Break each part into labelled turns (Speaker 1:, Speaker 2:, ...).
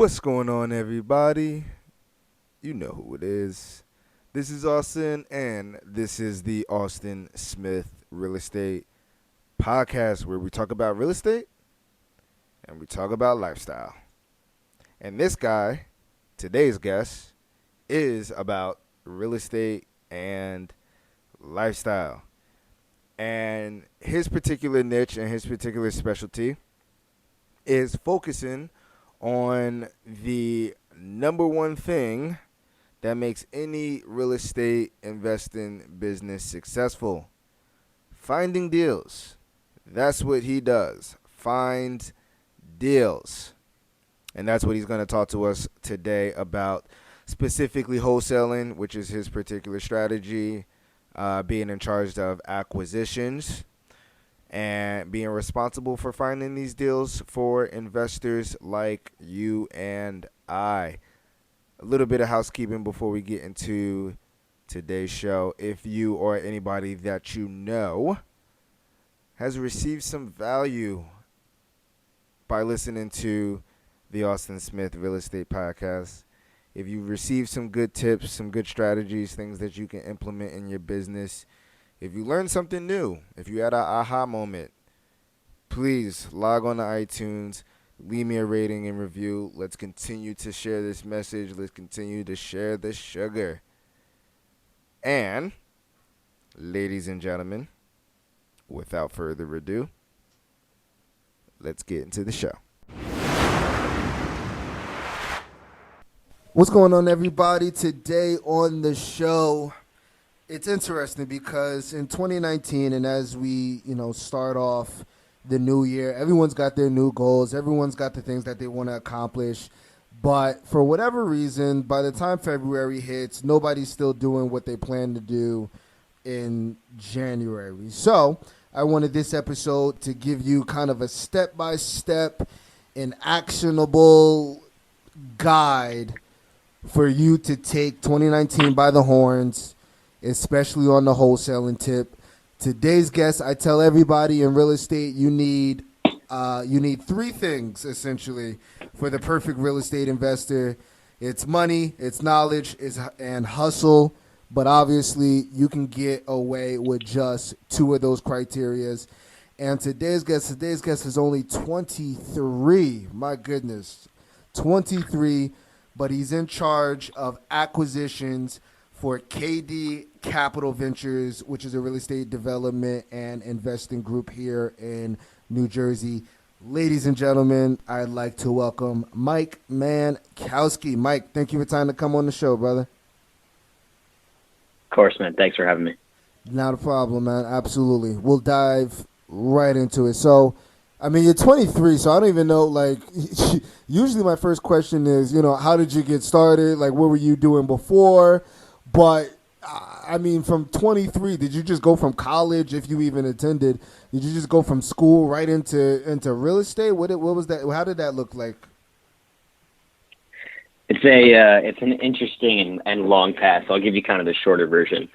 Speaker 1: What's going on, everybody? You know who it is. This is Austin, and this is the Austin Smith Real Estate Podcast, where we talk about real estate and we talk about lifestyle. And this guy, today's guest, is about real estate and lifestyle. And his particular niche and his particular specialty is focusing on the number one thing that makes any real estate investing business successful: finding deals. That's what he does. Find deals. And that's what he's going to talk to us today about, specifically wholesaling, which is his particular strategy, being in charge of acquisitions, and being responsible for finding these deals for investors like you and I. A little bit of housekeeping before we get into today's show. If you or anybody that you know has received some value by listening to the Austin Smith Real Estate Podcast, if you received some good tips, some good strategies, things that you can implement in your business, if you learned something new, if you had an aha moment, please log on to iTunes, leave me a rating and review. Let's continue to share this message. Let's continue to share the sugar. And, ladies and gentlemen, without further ado, let's get into the show. What's going on, everybody? Today on the show, it's interesting because in 2019, and as we, start off the new year, everyone's got their new goals. Everyone's got the things that they want to accomplish. But for whatever reason, by the time February hits, nobody's still doing what they plan to do in January. So I wanted this episode to give you kind of a step-by-step and actionable guide for you to take 2019 by the horns, especially on the wholesaling tip. Today's guest, I tell everybody in real estate, you need three things, essentially, for the perfect real estate investor. It's money, it's knowledge, and hustle. But obviously, you can get away with just two of those criterias. And today's guest is only 23. My goodness, 23. But he's in charge of acquisitions for KD Capital Ventures, which is a real estate development and investing group here in New Jersey. Ladies and gentlemen, I'd like to welcome Mike Mankowski. Mike, thank you for time to come on the show, brother.
Speaker 2: Of course, man. Thanks for having me.
Speaker 1: Not a problem, man. Absolutely. We'll dive right into it. So, you're 23, so I don't even know, usually my first question is, how did you get started? Like, what were you doing before? But, from 23, did you just go from college, if you even attended? Did you just go from school right into real estate? What was that? How did that look like?
Speaker 2: It's an interesting and long path. I'll give you kind of the shorter version.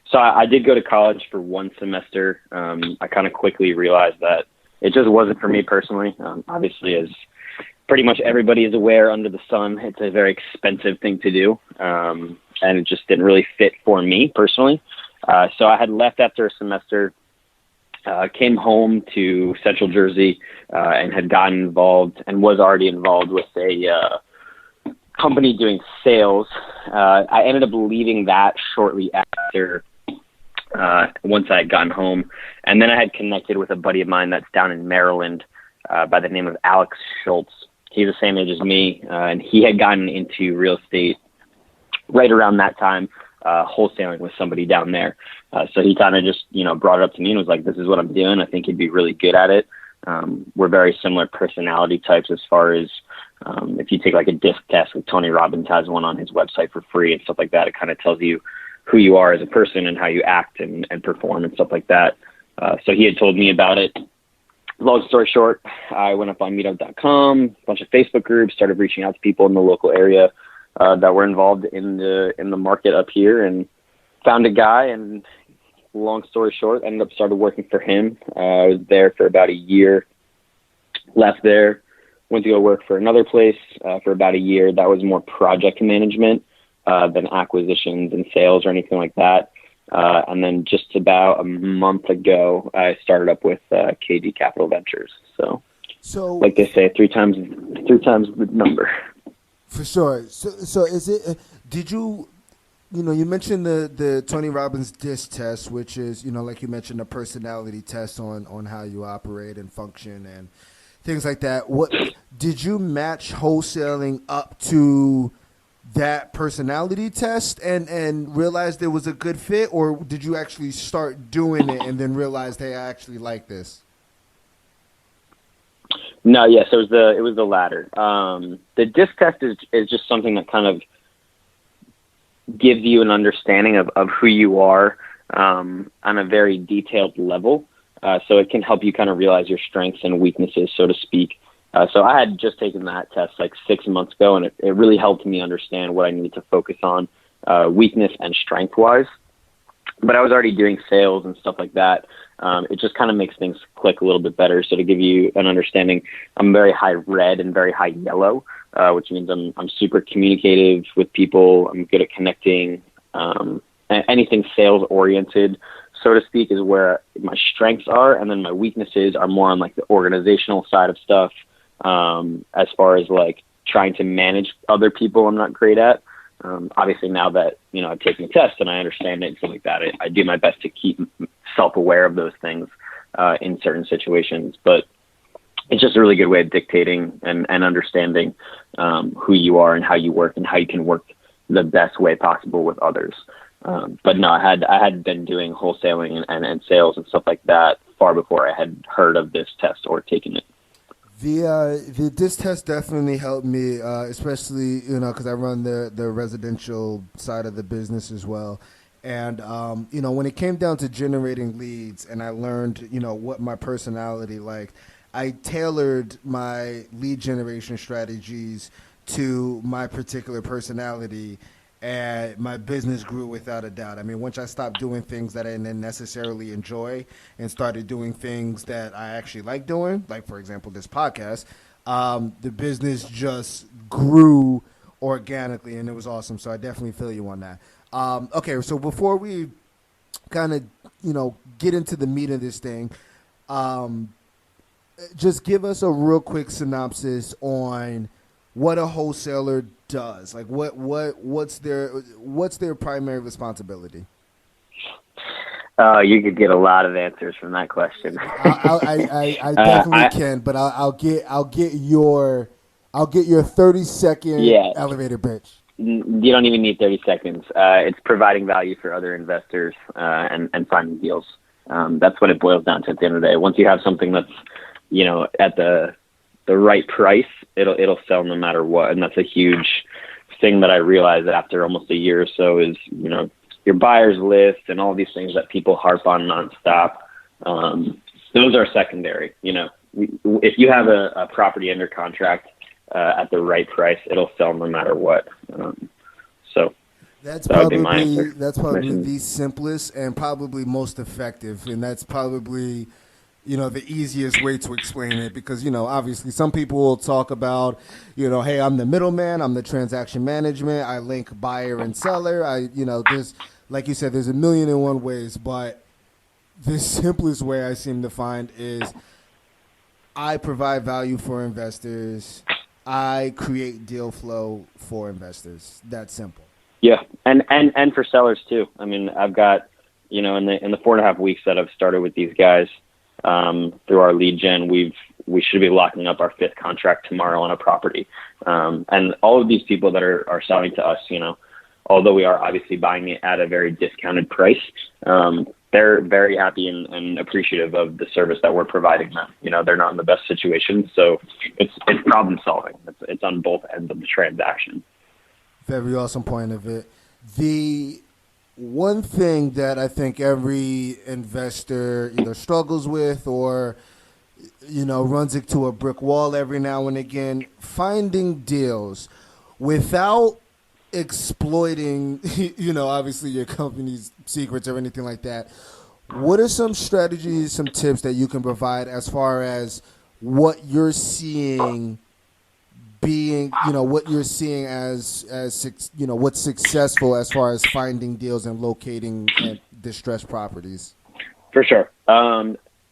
Speaker 2: So I did go to college for one semester. I kind of quickly realized that it just wasn't for me personally. Obviously, as pretty much everybody is aware under the sun, it's a very expensive thing to do. And it just didn't really fit for me personally. So I had left after a semester, came home to Central Jersey, and had gotten involved and was already involved with a company doing sales. I ended up leaving that shortly after, once I had gotten home. And then I had connected with a buddy of mine that's down in Maryland by the name of Alex Schultz. He's the same age as me, and he had gotten into real estate right around that time, wholesaling with somebody down there. So he kind of just, brought it up to me and was like, this is what I'm doing. I think you'd be really good at it. We're very similar personality types as far as if you take like a disc test, like Tony Robbins has one on his website for free and stuff like that. It kind of tells you who you are as a person and how you act and perform and stuff like that. So he had told me about it. Long story short, I went up on meetup.com, a bunch of Facebook groups, started reaching out to people in the local area that were involved in the market up here, and found a guy. And long story short, ended up started working for him. I was there for about a year, left there, went to go work for another place for about a year. That was more project management than acquisitions and sales or anything like that. And then just about a month ago, I started up with KD Capital Ventures. So,
Speaker 1: So
Speaker 2: like they say, three times the number.
Speaker 1: for sure. So is it? Did you? You mentioned the Tony Robbins DISC test, which is, like you mentioned, a personality test on how you operate and function and things like that. What did you match wholesaling up to that personality test and realize there was a good fit, or did you actually start doing it and then realize, hey, I actually like this?
Speaker 2: No, yes, it was the latter. The DISC test is just something that kind of gives you an understanding of who you are on a very detailed level. So it can help you kind of realize your strengths and weaknesses, so to speak. So I had just taken that test like 6 months ago, and it really helped me understand what I needed to focus on, weakness and strength-wise. But I was already doing sales and stuff like that. It just kind of makes things click a little bit better. So to give you an understanding, I'm very high red and very high yellow, which means I'm super communicative with people. I'm good at connecting. Anything sales oriented, so to speak, is where my strengths are. And then my weaknesses are more on like the organizational side of stuff. As far as like trying to manage other people, I'm not great at. Obviously now that, I've taken the test and I understand it and stuff like that, I do my best to keep self-aware of those things, in certain situations, but it's just a really good way of dictating and understanding, who you are and how you work and how you can work the best way possible with others. But no, I had been doing wholesaling and sales and stuff like that far before I had heard of this test or taken it.
Speaker 1: This test definitely helped me, especially because I run the residential side of the business as well, and when it came down to generating leads, and I learned what my personality liked, I tailored my lead generation strategies to my particular personality. And my business grew without a doubt. I mean, once I stopped doing things that I didn't necessarily enjoy and started doing things that I actually like doing, like, for example, this podcast, the business just grew organically, and it was awesome. So I definitely feel you on that. Okay, so before we kind of, get into the meat of this thing, just give us a real quick synopsis on what a wholesaler does. Like what's their primary responsibility?
Speaker 2: You could get a lot of answers from that question.
Speaker 1: I definitely can, but I'll get your 30-second elevator pitch.
Speaker 2: You don't even need 30 seconds. It's providing value for other investors, and finding deals. That's what it boils down to at the end of the day. Once you have something that's, at the right price, it'll sell no matter what. And that's a huge thing that I realized after almost a year or so is, your buyer's list and all these things that people harp on nonstop. Those are secondary. If you have a property under contract, at the right price, it'll sell no matter what. So
Speaker 1: that's
Speaker 2: that would be my answer.
Speaker 1: That's probably the simplest and probably most effective. And that's probably, the easiest way to explain it because, obviously some people will talk about, hey, I'm the middleman, I'm the transaction management, I link buyer and seller. There's, like you said, there's a million and one ways, but the simplest way I seem to find is I provide value for investors. I create deal flow for investors. That's simple.
Speaker 2: Yeah. And for sellers too. I mean, I've got, in the 4.5 weeks that I've started with these guys, through our lead gen, we should be locking up our 5th contract tomorrow on a property. And all of these people that are selling to us, although we are obviously buying it at a very discounted price, they're very happy and appreciative of the service that we're providing them. They're not in the best situation. So it's problem solving. It's on both ends of the transaction.
Speaker 1: Very awesome point of it. The one thing that I think every investor either struggles with or, runs into a brick wall every now and again, finding deals without exploiting, obviously your company's secrets or anything like that. What are some strategies, some tips that you can provide as far as what you're seeing
Speaker 3: being, what you're seeing as what's successful as far as finding deals and locating distressed properties.
Speaker 2: For sure.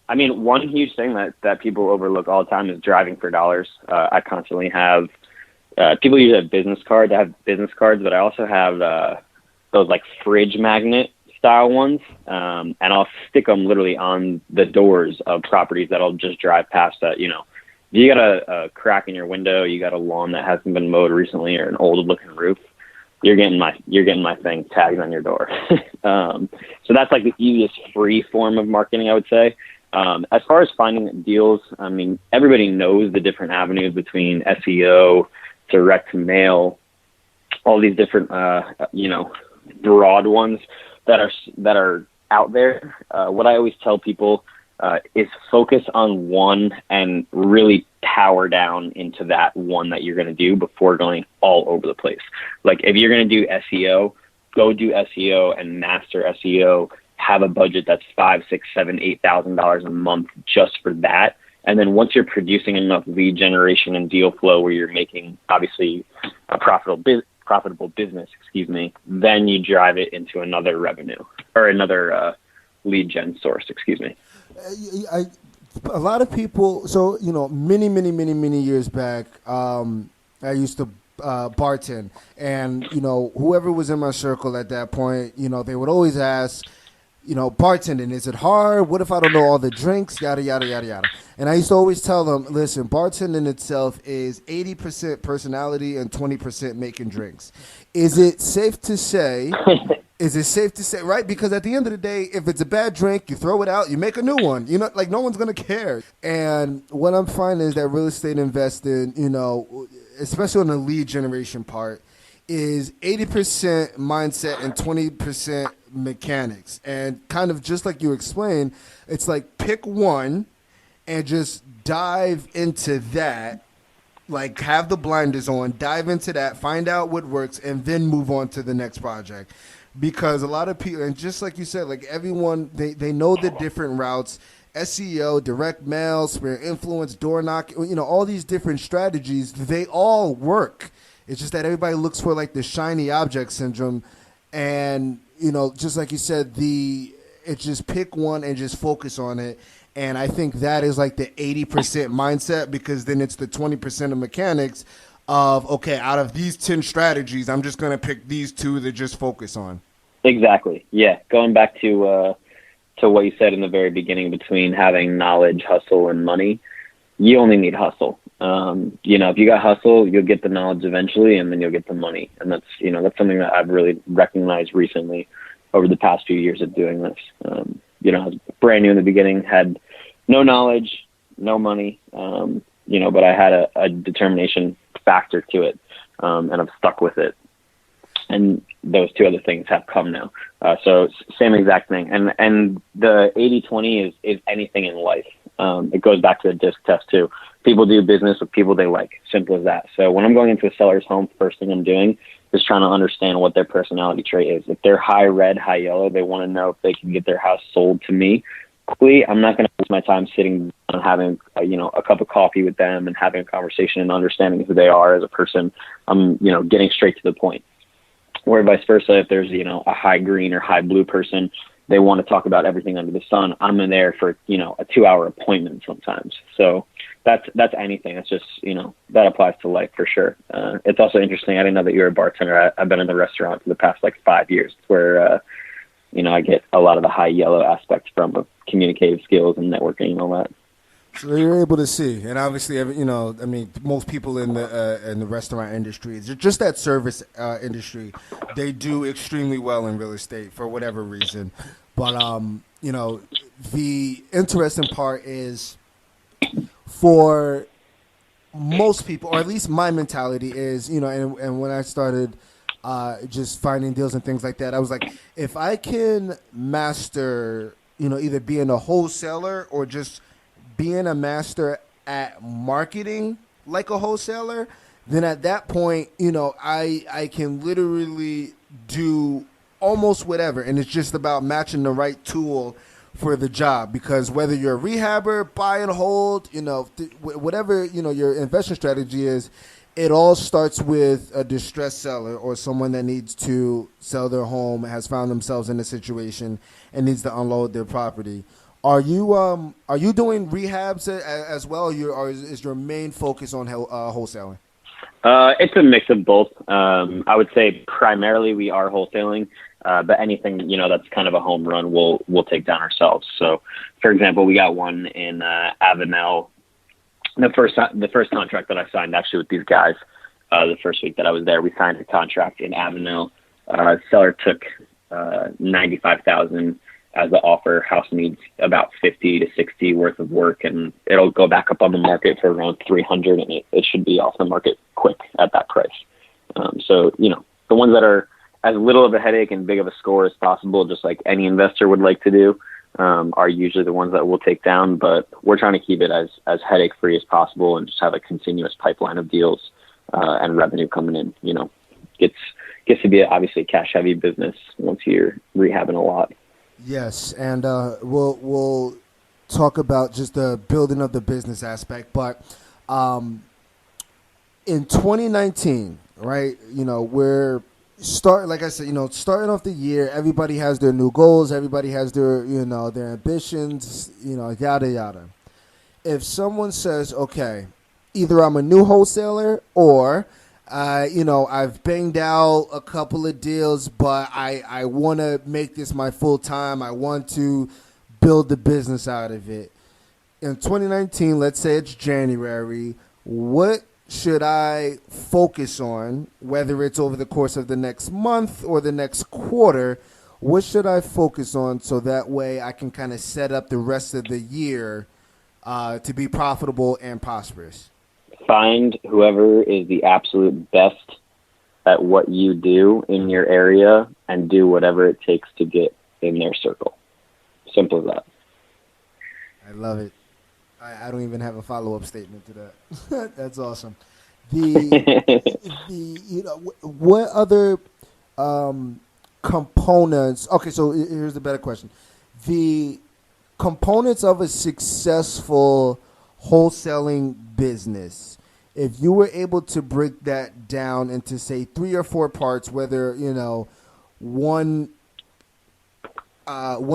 Speaker 2: I mean, one huge thing that people overlook all the time is driving for dollars. I constantly have people usually have business cards. I have business cards, but I also have those like fridge magnet style ones, and I'll stick them literally on the doors of properties that I'll just drive past. That if you got a crack in your window, you got a lawn that hasn't been mowed recently, or an old looking roof, you're getting my thing tagged on your door. So that's like the easiest free form of marketing, I would say. As far as finding deals, I mean, everybody knows the different avenues between SEO, direct mail, all these different, broad ones that are out there. What I always tell people is focus on one and really power down into that one that you're going to do before going all over the place. Like if you're going to do SEO, go do SEO and master SEO. Have a budget that's $5,000, $6,000, $7,000, $8,000 a month just for that. And then once you're producing enough lead generation and deal flow where you're making obviously a profitable business, then you drive it into another revenue or another lead gen source,
Speaker 3: A lot of people, so, many, many, many, many years back, I used to bartend, and, whoever was in my circle at that point, they would always ask, bartending, is it hard? What if I don't know all the drinks? Yada, yada, yada, yada. And I used to always tell them, listen, bartending itself is 80% personality and 20% making drinks. Is it safe to say, right? Because at the end of the day, if it's a bad drink, you throw it out, you make a new one. Like no one's going to care. And what I'm finding is that real estate investing, especially on the lead generation part, is 80% mindset and 20% mechanics. And kind of just like you explained, it's like pick one and just dive into that. Like have the blinders on, dive into that, find out what works, and then move on to the next project. Because a lot of people, and just like you said, like everyone, they know the different routes, SEO, direct mail, sphere influence, door knocking, all these different strategies, they all work. It's just that everybody looks for like the shiny object syndrome. And, just like you said, it's just pick one and just focus on it. And I think that is like the 80% mindset, because then it's the 20% of mechanics of, okay, out of these 10 strategies, I'm just going to pick these two to just focus on.
Speaker 2: Exactly. Yeah. Going back to what you said in the very beginning between having knowledge, hustle, and money, you only need hustle. If you got hustle, you'll get the knowledge eventually, and then you'll get the money. And that's something that I've really recognized recently over the past few years of doing this. I was brand new in the beginning, had no knowledge, no money, but I had a determination factor to it, and I've stuck with it. And those two other things have come now. So same exact thing. And the 80-20 is anything in life. It goes back to the disc test too. People do business with people they like. Simple as that. So when I'm going into a seller's home, first thing I'm doing is trying to understand what their personality trait is. If they're high red, high yellow, they want to know if they can get their house sold to me quickly. I'm not going to waste my time sitting and having a cup of coffee with them and having a conversation and understanding who they are as a person. I'm getting straight to the point. Or vice versa, if there's a high green or high blue person, they want to talk about everything under the sun. I'm in there for a 2-hour appointment sometimes. So that's anything. It's just that applies to life for sure. It's also interesting. I didn't know that you're a bartender. I've been in the restaurant for the past 5 years, where I get a lot of the high yellow aspects from communicative skills and networking and all that.
Speaker 3: So you're able to see, and obviously, most people in the restaurant industry, just that service industry, they do extremely well in real estate for whatever reason. But the interesting part is, for most people, or at least my mentality is, and when I started just finding deals and things like that, I was like, if I can master, either being a wholesaler or just being a master at marketing like a wholesaler, then at that point, I can literally do almost whatever. And it's just about matching the right tool for the job, because whether you're a rehabber, buy and hold, whatever, your investment strategy is, it all starts with a distressed seller or someone that needs to sell their home, has found themselves in a situation and needs to unload their property. Are you doing rehabs as well, or is your main focus on wholesaling?
Speaker 2: It's a mix of both. I would say primarily we are wholesaling, but anything that's kind of a home run, we'll take down ourselves. So, for example, we got one in Avenel. The first contract that I signed actually with these guys, the first week that I was there, we signed a contract in Avenel. Seller took 95,000 as the offer. House needs about 50 to 60 worth of work, and it'll go back up on the market for around 300, and it should be off the market quick at that price. So, the ones that are as little of a headache and big of a score as possible, just like any investor would like to do, are usually the ones that we'll take down. But we're trying to keep it as headache-free as possible and just have a continuous pipeline of deals and revenue coming in. Gets to be obviously a cash-heavy business once you're rehabbing a lot.
Speaker 3: Yes, and we'll talk about just the building of the business aspect. But in 2019, right? We're like I said, starting off the year. Everybody has their new goals. Everybody has their their ambitions. Yada yada. If someone says, okay, either I'm a new wholesaler or I've banged out a couple of deals, but I want to make this my full time. I want to build the business out of it. In 2019, let's say it's January, what should I focus on, whether it's over the course of the next month or the next quarter? What should I focus on so that way I can kind of set up the rest of the year to be profitable and prosperous?
Speaker 2: Find whoever is the absolute best at what you do in your area and do whatever it takes to get in their circle. Simple as that.
Speaker 3: I love it. I don't even have a follow-up statement to that. That's awesome. What other components? Okay, so here's the better question. The components of a successful wholesaling business, if you were able to break that down into, say, 3 or 4 parts, whether one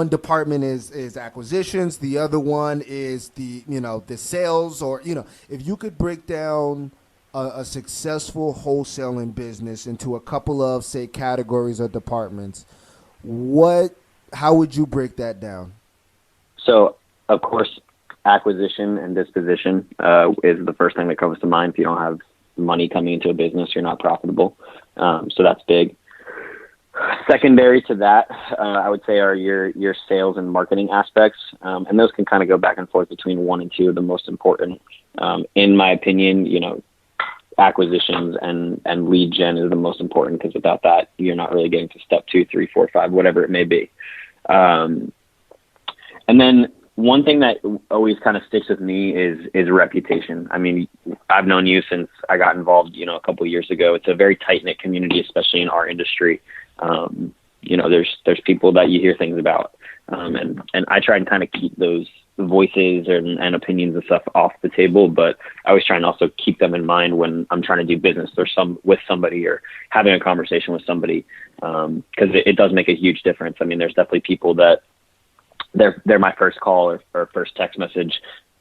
Speaker 3: department is acquisitions, the other one is the sales, or if you could break down a successful wholesaling business into a couple of, say, categories or departments, how would you break that down?
Speaker 2: So, of course, acquisition and disposition is the first thing that comes to mind. If you don't have money coming into a business, you're not profitable. So that's big. Secondary to that, I would say, are your sales and marketing aspects, and those can kind of go back and forth between 1 and 2 of the most important. In my opinion, acquisitions and lead gen is the most important, because without that, you're not really getting to step 2, 3, 4, 5, whatever it may be. And then one thing that always kind of sticks with me is reputation. I mean, I've known you since I got involved, a couple of years ago. It's a very tight-knit community, especially in our industry. There's people that you hear things about. And I try and kind of keep those voices and opinions and stuff off the table, but I always try and also keep them in mind when I'm trying to do business with somebody or having a conversation with somebody. Cause it does make a huge difference. I mean, there's definitely people that they're my first call or first text message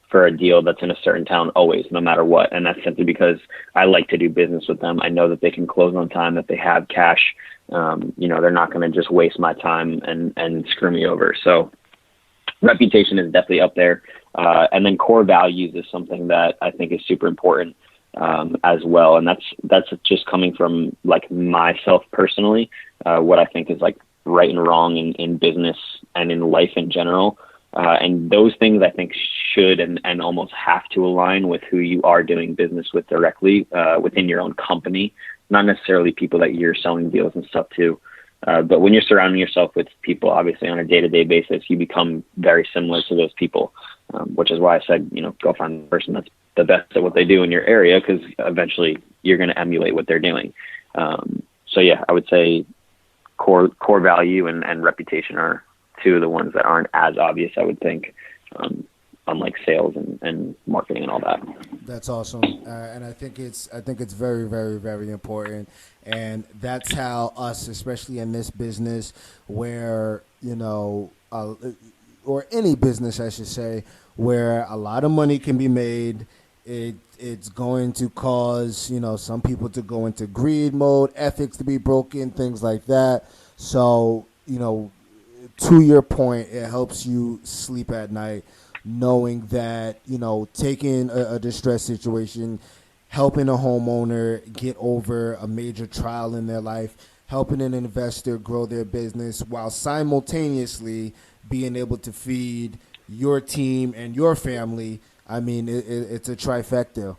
Speaker 2: for a deal that's in a certain town always, no matter what. And that's simply because I like to do business with them. I know that they can close on time, that they have cash. They're not going to just waste my time and screw me over. So reputation is definitely up there. And then core values is something that I think is super important as well. And that's just coming from like myself personally, what I think is like right and wrong in business and in life in general. And those things I think should and almost have to align with who you are doing business with directly within your own company, not necessarily people that you're selling deals and stuff to. But when you're surrounding yourself with people, obviously on a day-to-day basis, you become very similar to those people, which is why I said, go find the person that's the best at what they do in your area, because eventually you're going to emulate what they're doing. So yeah, I would say core value and reputation are two of the ones that aren't as obvious, I would think, unlike sales and marketing and all that.
Speaker 3: That's awesome, and I think it's very, very, very important, and that's how us, especially in this business, where or any business, I should say, where a lot of money can be made. It's going to cause some people to go into greed mode, ethics to be broken, things like that. So to your point, it helps you sleep at night, knowing that, taking a distress situation, helping a homeowner get over a major trial in their life, helping an investor grow their business while simultaneously being able to feed your team and your family. I mean, it's a trifecta.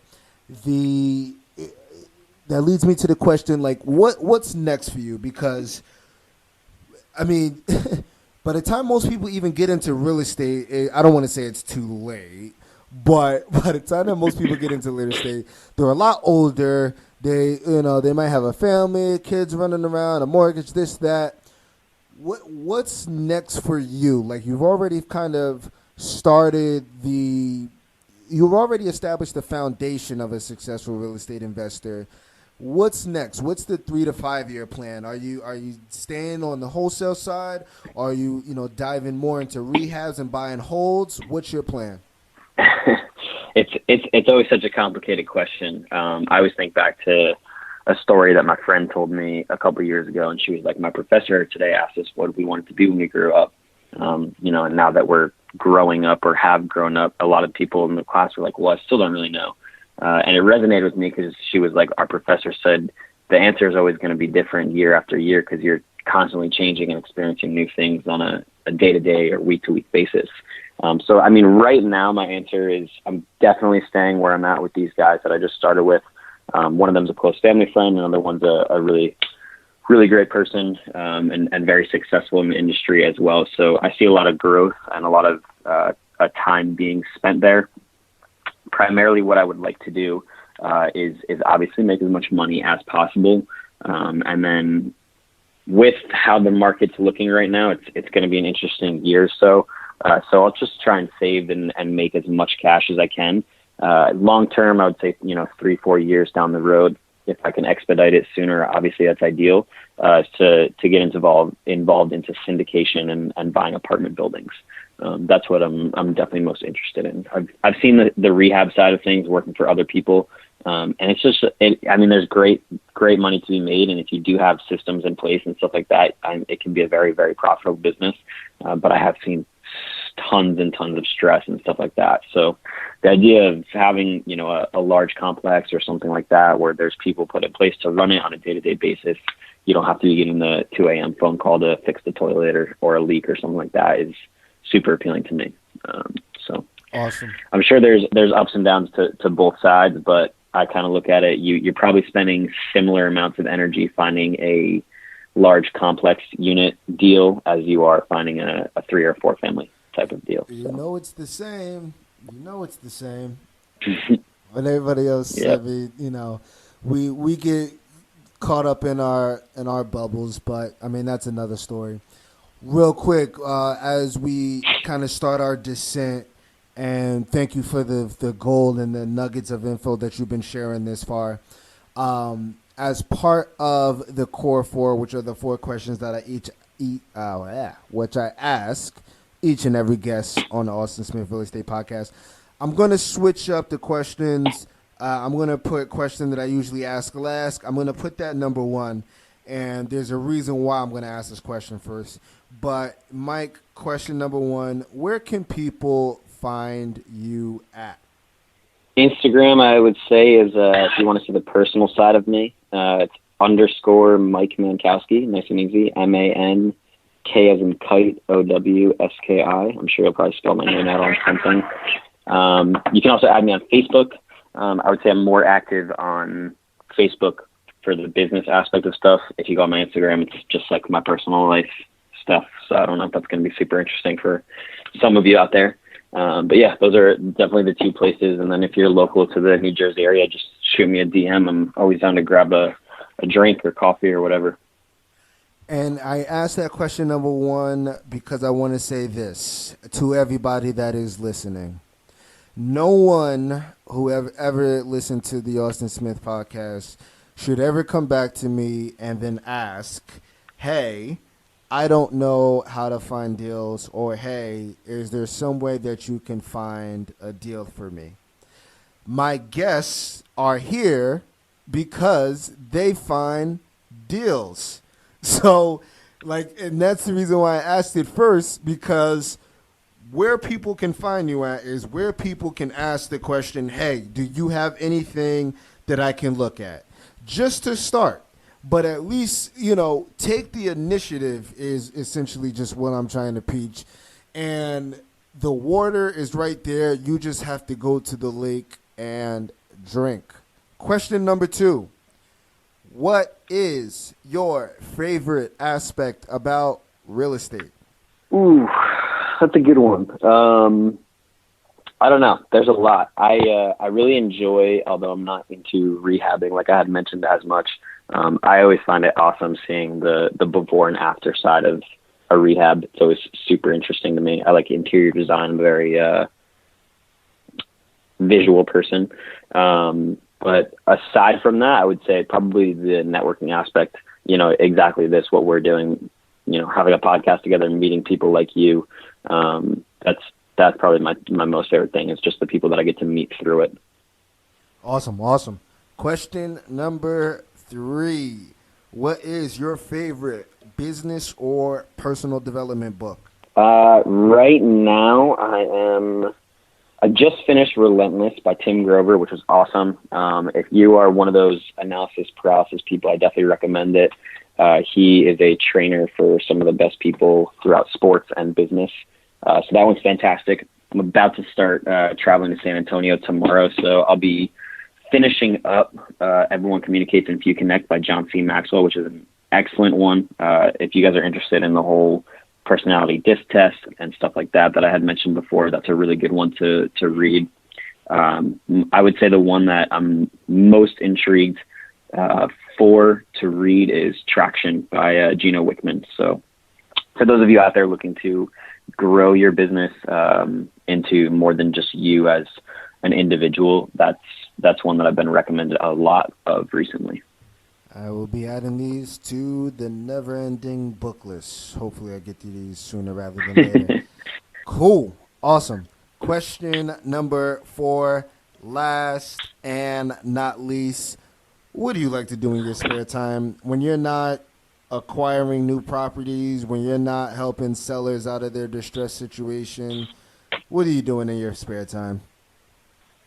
Speaker 3: That leads me to the question, like, what's next for you? Because, I mean, by the time most people even get into real estate, I don't want to say it's too late, but by the time that most people get into real estate, they're a lot older. They might have a family, kids running around, a mortgage, this, that. What's next for you? Like, you've already kind of you've already established the foundation of a successful real estate investor. What's next? What's the 3 to 5 year plan? Are you staying on the wholesale side? Are you diving more into rehabs and buying holds? What's your plan?
Speaker 2: It's always such a complicated question. I always think back to a story that my friend told me a couple of years ago, and she was like, my professor today asked us what we wanted to be when we grew up. And now that we're growing up or have grown up, a lot of people in the class were like, well, I still don't really know. And it resonated with me because she was like, our professor said the answer is always going to be different year after year because you're constantly changing and experiencing new things on a day-to-day or week-to-week basis. So, I mean, right now my answer is I'm definitely staying where I'm at with these guys that I just started with. One of them is a close family friend. Another one's a really, really great person and very successful in the industry as well. So I see a lot of growth and a lot of time being spent there. Primarily what I would like to do is obviously make as much money as possible. And then with how the market's looking right now, it's going to be an interesting year or so. So I'll just try and save and make as much cash as I can. Long term, I would say, 3-4 years down the road, if I can expedite it sooner, obviously that's ideal, to get involved into syndication and buying apartment buildings. That's what I'm definitely most interested in. I've seen the rehab side of things working for other people. And it's just, there's great money to be made. And if you do have systems in place and stuff like that, it can be a very, very profitable business. But I have seen tons and tons of stress and stuff like that. So the idea of having, a large complex or something like that, where there's people put in place to run it on a day-to-day basis, you don't have to be getting the 2 a.m. phone call to fix the toilet or a leak or something like that, is super appealing to me. So
Speaker 3: awesome.
Speaker 2: I'm sure there's ups and downs to both sides, but I kind of look at it, you're probably spending similar amounts of energy finding a large complex unit deal as you are finding a 3 or 4 family type of deal.
Speaker 3: So. It's the same. But everybody else, yeah. I mean, we get caught up in our bubbles, but I mean, that's another story. Real quick, as we kind of start our descent, and thank you for the gold and the nuggets of info that you've been sharing this far. As part of the core 4, which are the 4 questions that which I ask each and every guest on the Austin Smith Real Estate Podcast, I'm going to switch up the questions. I'm going to put a question that I usually ask last. I'm going to put that number 1, and there's a reason why I'm going to ask this question first. But, Mike, question number 1, where can people find you at?
Speaker 2: Instagram, I would say, is if you want to see the personal side of me, it's _Mike Mankowski, nice and easy, MANK as in kite, OWSKI. I'm sure you'll probably spell my name out on something. You can also add me on Facebook. I would say I'm more active on Facebook for the business aspect of stuff. If you go on my Instagram, it's just like my personal life stuff. So I don't know if that's going to be super interesting for some of you out there. But yeah, those are definitely the 2 places. And then if you're local to the New Jersey area, just shoot me a DM. I'm always down to grab a drink or coffee or whatever.
Speaker 3: And I asked that question number one because I want to say this to everybody that is listening. No one who ever listened to the Austin Smith podcast should ever come back to me and then ask, hey, I don't know how to find deals, or hey, is there some way that you can find a deal for me? My guests are here because they find deals. So, and that's the reason why I asked it first, because where people can find you at is where people can ask the question, hey, do you have anything that I can look at? Just to start. But at least, take the initiative is essentially just what I'm trying to preach. And the water is right there. You just have to go to the lake and drink. Question number 2. What is your favorite aspect about real estate?
Speaker 2: Ooh, that's a good one. I don't know. There's a lot. I really enjoy, although I'm not into rehabbing like I had mentioned as much. I always find it awesome seeing the before and after side of a rehab. It's always super interesting to me. I like interior design. I'm a very visual person. But aside from that, I would say probably the networking aspect, exactly this, what we're doing, having a podcast together and meeting people like you. That's probably my most favorite thing. Is just the people that I get to meet through it.
Speaker 3: Awesome. Question number 3. What is your favorite business or personal development book?
Speaker 2: Right now I just finished Relentless by Tim Grover, which was awesome. If you are one of those analysis paralysis people, I definitely recommend it. He is a trainer for some of the best people throughout sports and business. So that one's fantastic. I'm about to start traveling to San Antonio tomorrow, so I'll be finishing up Everyone Communicates and Few Connect by John C. Maxwell, which is an excellent one. If you guys are interested in the whole personality disc test and stuff like that I had mentioned before, that's a really good one to read. I would say the one that I'm most intrigued for to read is Traction by Gino Wickman. So for those of you out there looking to grow your business into more than just you as an individual, that's one that I've been recommended a lot of recently.
Speaker 3: I will be adding these to the never-ending book list. Hopefully I get to these sooner rather than later. Cool. Awesome. Question number 4, last and not least. What do you like to do in your spare time when you're not acquiring new properties, when you're not helping sellers out of their distressed situation? What are you doing in your spare time?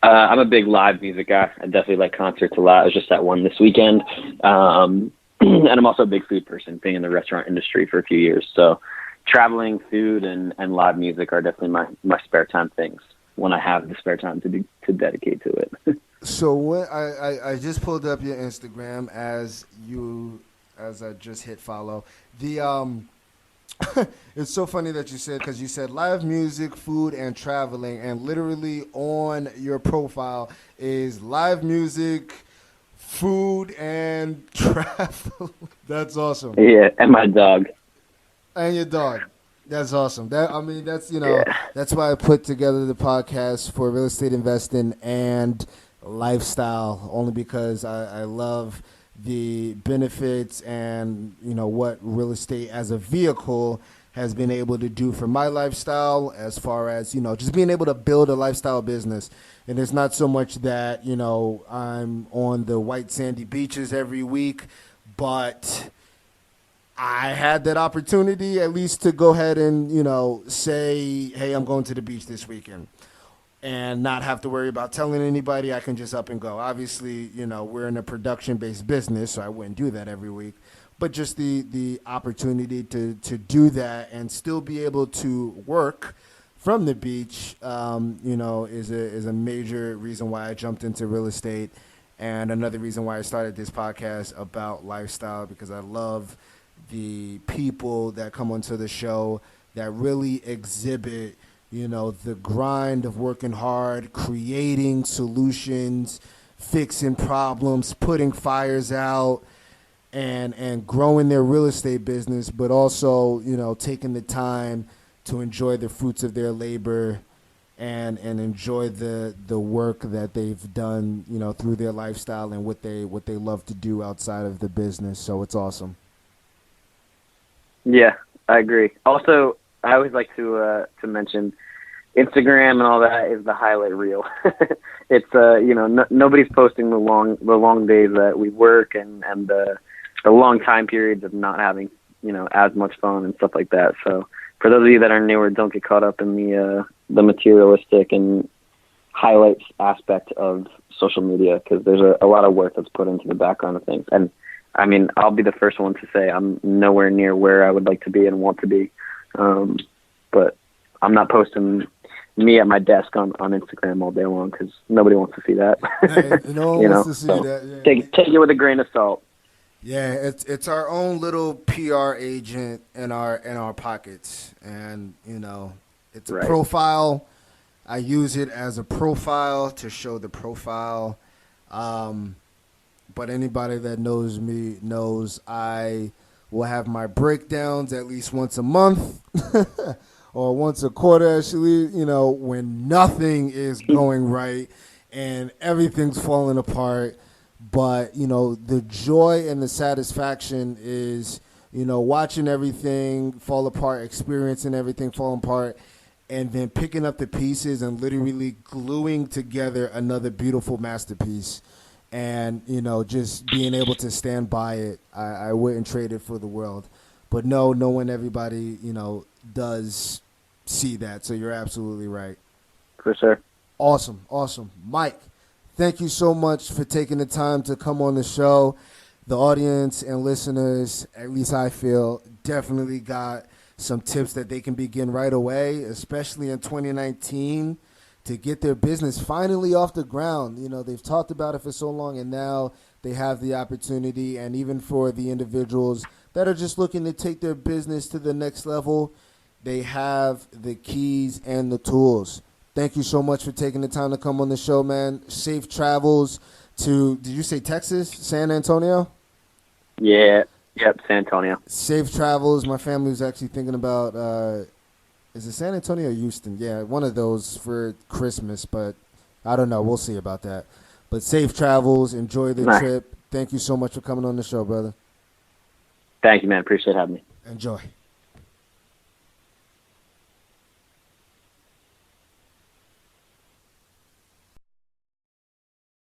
Speaker 2: I'm a big live music guy. I definitely like concerts a lot. I was just at one this weekend. And I'm also a big food person, being in the restaurant industry for a few years. So traveling, food, and live music are definitely my spare time things when I have the spare time to dedicate to it.
Speaker 3: So what I just pulled up your Instagram as I just hit follow. It's so funny that you said, because you said live music, food, and traveling, and literally on your profile is live music, food, and travel. That's awesome.
Speaker 2: Yeah, and my dog.
Speaker 3: And your dog. That's awesome. That's why I put together the podcast for real estate investing and lifestyle, only because I love the benefits and what real estate as a vehicle has been able to do for my lifestyle, as far as just being able to build a lifestyle business. And it's not so much that I'm on the white sandy beaches every week, but I had that opportunity at least to go ahead and say, hey, I'm going to the beach this weekend, and not have to worry about telling anybody. I can just up and go. Obviously, we're in a production-based business, so I wouldn't do that every week. But just the opportunity to do that and still be able to work from the beach, is a major reason why I jumped into real estate, and another reason why I started this podcast about lifestyle, because I love the people that come onto the show that really exhibit the grind of working hard, creating solutions, fixing problems, putting fires out, and growing their real estate business, but also, you know, taking the time to enjoy the fruits of their labor and enjoy the work that they've done, you know, through their lifestyle and what they love to do outside of the business. So it's awesome.
Speaker 2: Yeah, I agree. Also, I always like to mention Instagram and all that is the highlight reel. It's you know, nobody's posting the long days that we work and the long time periods of not having, you know, as much fun and stuff like that. So for those of you that are newer, don't get caught up in the materialistic and highlights aspect of social media, because there's a lot of work that's put into the background of things. And I mean, I'll be the first one to say I'm nowhere near where I would like to be and want to be. But I'm not posting me at my desk on Instagram all day long, because nobody wants to see that.
Speaker 3: Hey, no one
Speaker 2: You
Speaker 3: wants
Speaker 2: know,
Speaker 3: to see
Speaker 2: so
Speaker 3: that. Yeah.
Speaker 2: take it with a grain of salt.
Speaker 3: Yeah, it's our own little PR agent in our pockets, and you know, it's a
Speaker 2: Right.
Speaker 3: profile. I use it as a profile to show the profile. But anybody that knows me knows I will have my breakdowns at least once a month or once a quarter, actually, you know, when nothing is going right and everything's falling apart. But, you know, the joy and the satisfaction is, you know, watching everything fall apart, experiencing everything fall apart, and then picking up the pieces and literally gluing together another beautiful masterpiece. And, you know, just being able to stand by it, I wouldn't trade it for the world. But no, knowing everybody, you know, does see that. So you're absolutely right.
Speaker 2: For sure.
Speaker 3: Awesome, awesome. Mike, thank you so much for taking the time to come on the show. The audience and listeners, at least I feel, definitely got some tips that they can begin right away, especially in 2019, to get their business finally off the ground. You know, they've talked about it for so long, and now they have the opportunity. And even for the individuals that are just looking to take their business to the next level, they have the keys and the tools. Thank you so much for taking the time to come on the show, man. Safe travels to, did you say Texas, San Antonio?
Speaker 2: Yeah. Yep. San Antonio.
Speaker 3: Safe travels. My family was actually thinking about, is it San Antonio or Houston? Yeah, one of those for Christmas, but I don't know. We'll see about that. But safe travels. Enjoy the
Speaker 2: Nice.
Speaker 3: trip. Thank you so much for coming on the show, brother.
Speaker 2: Thank you, man. Appreciate having me.
Speaker 3: Enjoy.